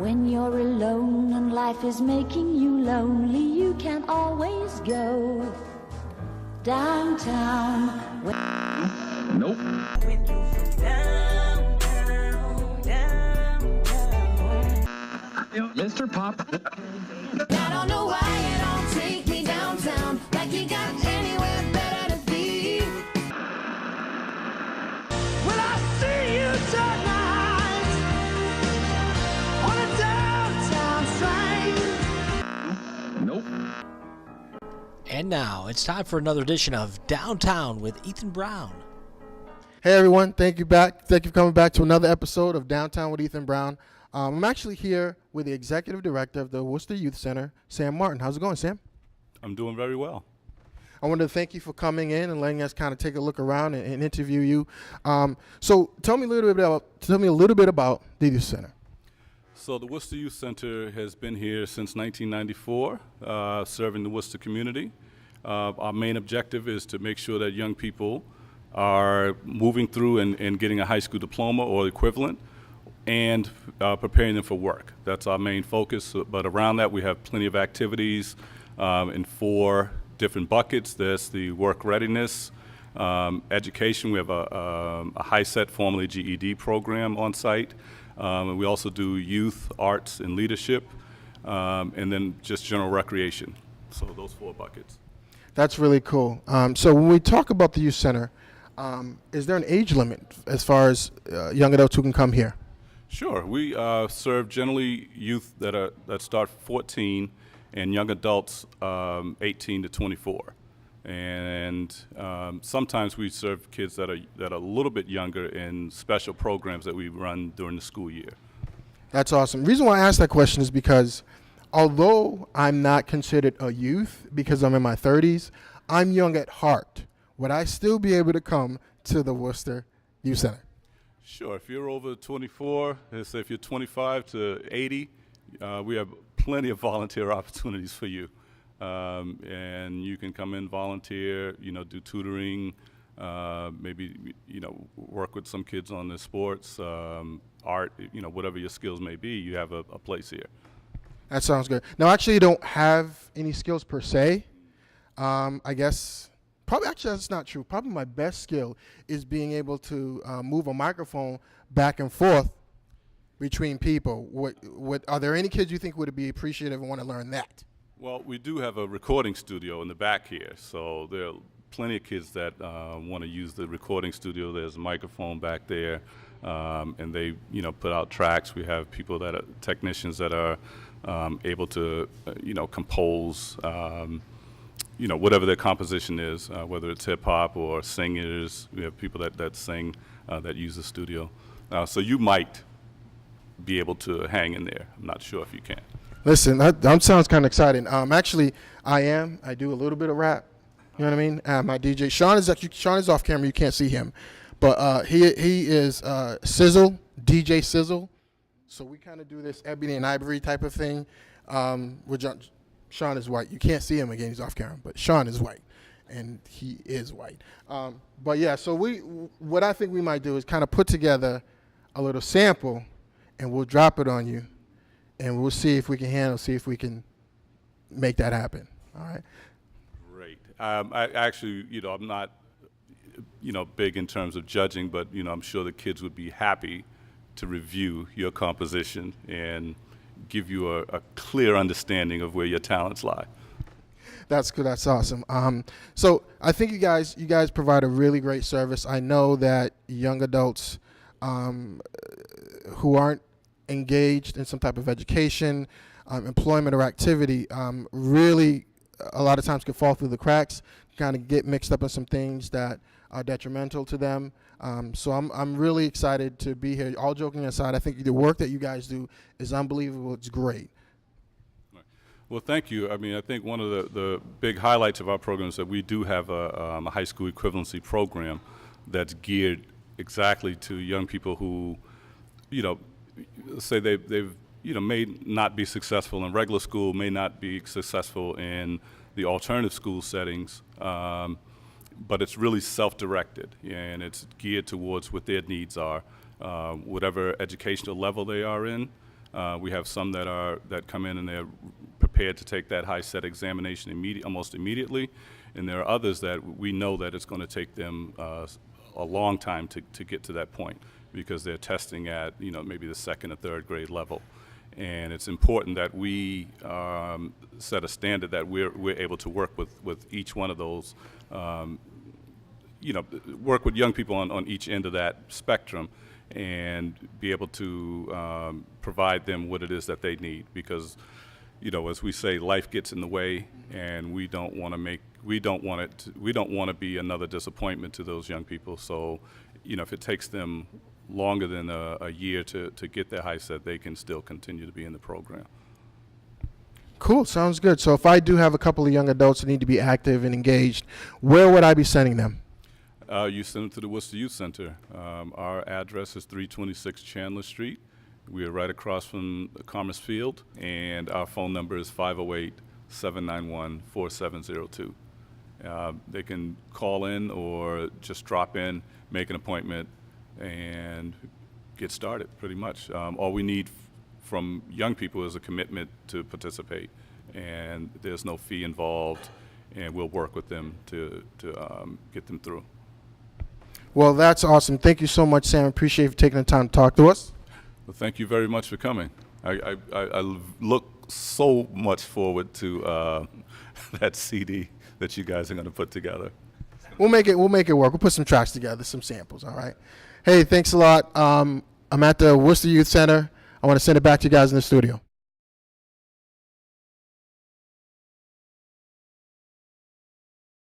When you're alone and life is making you lonely, you can always go downtown. Nope. When you're downtown. Mr. Pop. I don't know why you don't take me downtown, like you got anywhere better to be. Will I see you tonight on a downtown train? Nope. And now it's time for another edition of Downtown with Ethan Brown. Hey everyone, thank you for coming back to another episode of Downtown with Ethan Brown. I'm actually here with the executive director of the Worcester Youth Center, Sam Martin. How's it going, Sam? I'm doing very well. I wanted to thank you for coming in and letting us kind of take a look around and interview you. So tell me a little bit about the Youth Center. So the Worcester Youth Center has been here since 1994, serving the Worcester community. Our main objective is to make sure that young people are moving through and getting a high school diploma or equivalent and preparing them for work. That's our main focus, but around that we have plenty of activities in 4 different buckets. There's the work readiness, education. We have a high set, formerly GED program on site. And we also do youth, arts, and leadership, and then just general recreation. So those 4 buckets. That's really cool. So when we talk about the Youth Center, is there an age limit as far as young adults who can come here? Sure. We serve generally youth that start 14 and young adults 18 to 24. And sometimes we serve kids that are a little bit younger in special programs that we run during the school year. That's awesome. The reason why I asked that question is because although I'm not considered a youth because I'm in my 30s, I'm young at heart. Would I still be able to come to the Worcester Youth Center? Sure. If you're over 24, let's say if you're 25 to 80, we have plenty of volunteer opportunities for you. And you can come in, volunteer, do tutoring, maybe, work with some kids on their sports, art, whatever your skills may be, you have a place here. That sounds good. Now, actually, you don't have any skills per se. I guess, probably actually that's not true. Probably my best skill is being able to move a microphone back and forth between people. What are there any kids you think would be appreciative and want to learn that? Well, we do have a recording studio in the back here, so there are plenty of kids that want to use the recording studio. There's a microphone back there, and they, put out tracks. We have people that are technicians that are able to, compose, whatever their composition is, whether it's hip hop or singers. We have people that sing that use the studio. So you might be able to hang in there. I'm not sure if you can. Listen, that sounds kind of exciting. Actually, I do a little bit of rap. You know what I mean? My DJ Sean is off camera. You can't see him, but he is Sizzle, DJ Sizzle. So we kind of do this ebony and ivory type of thing. Sean is white. You can't see him again. He's off camera, but Sean is white, and he is white. But yeah, so what I think we might do is kind of put together a little sample, and we'll drop it on you. And we'll see if we can make that happen. All right. Great. I actually, I'm not, big in terms of judging, but, I'm sure the kids would be happy to review your composition and give you a clear understanding of where your talents lie. That's good. That's awesome. So I think you guys provide a really great service. I know that young adults who aren't engaged in some type of education, employment or activity, really a lot of times can fall through the cracks, kind of get mixed up in some things that are detrimental to them. So I'm really excited to be here. All joking aside, I think the work that you guys do is unbelievable. It's great. Well, thank you. I mean, I think one of the big highlights of our program is that we do have a high school equivalency program that's geared exactly to young people who, say they've may not be successful in regular school, may not be successful in the alternative school settings, but it's really self-directed, and it's geared towards what their needs are, whatever educational level they are in. We have some that come in and they're prepared to take that high-set examination almost immediately, and there are others that we know that it's going to take them a long time to get to that point because they're testing at maybe the second or third grade level. And it's important that we set a standard that we're able to work with each one of those, work with young people on each end of that spectrum and be able to provide them what it is that they need. Because, as we say, life gets in the way, and we don't want to be another disappointment to those young people. So, if it takes them longer than a year to get their high set, they can still continue to be in the program. Cool, sounds good. So if I do have a couple of young adults that need to be active and engaged, where would I be sending them? You send them to the Worcester Youth Center. Our address is 326 Chandler Street. We are right across from Commerce Field, and our phone number is 508-791-4702. They can call in or just drop in, make an appointment, and get started, pretty much. All we need from young people is a commitment to participate, and there's no fee involved, and we'll work with them to get them through. Well, that's awesome. Thank you so much, Sam. Appreciate you taking the time to talk to us. Well, thank you very much for coming. I look so much forward to that CD that you guys are going to put together. We'll make it work. We'll put some tracks together, some samples, all right? Hey, thanks a lot. I'm at the Worcester Youth Center. I want to send it back to you guys in the studio.